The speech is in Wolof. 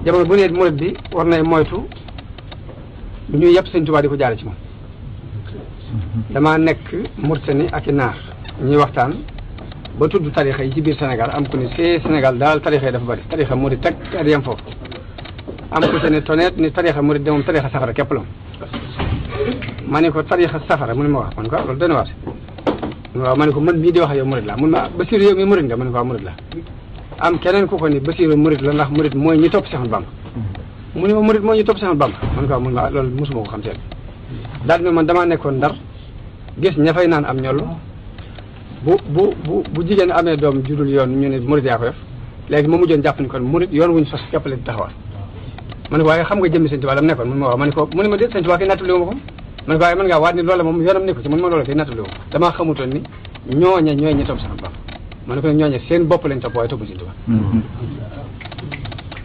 jamono bu ne murid bi war nay moytu ñu yëpp Sëñ Tuubaa di ko jaare ci moom. damaa nekk Mauritanie ak i naar ñuy waxtaan ba tudd tarixa yi ci biir Sénégal am ku ne see Sénégal daal tarixa yi dafa bari tarixa murid teg at yem foofu am ku se ne toneet ni tarixa murid de moom tarixa safara képp la ma ne ko tarixa safara mu ne ma wax man ko loolu dana waat waaw ma ne ko man mii di wax yow murid la mun ma Basiru yow mi murid nga ma ne ko waaw murid la am keneen ku ko ni Basiru murid la ndax murid mooy ñi topp Seex Ahmadu Bamba mu ne ma murid mooy ñi topp Seex Ahmadu Bamba man ko waaw mun ma loolu mosuma ko xam seen daal ne man damaa nekkoon Ndar gis ña fay naan am ñollu bu jigéen amee doom judul yoon ñu ne murid yaa ko def léegi ma mujjoon jàpp ni kon murid yoon wuñu sos képp la di taxawal ma ne ko waaye xam nga jëmmi Sëñ Tuubaa la mu nekkoon mun ma wax ma ne ko mu ne ma déet Sëñ Tuubaa kay nattali wu ma ko ma ne ko waaye mën ngaa waat ni loolu moom yoonam nekku ci mun ma loolu kay nattali wu ma damaa xamutoon ni ñooña ñooy ñi topp sax ba ma ne ko ñooña seen bopp lañ topp waaye topp Sëñ Tuubaa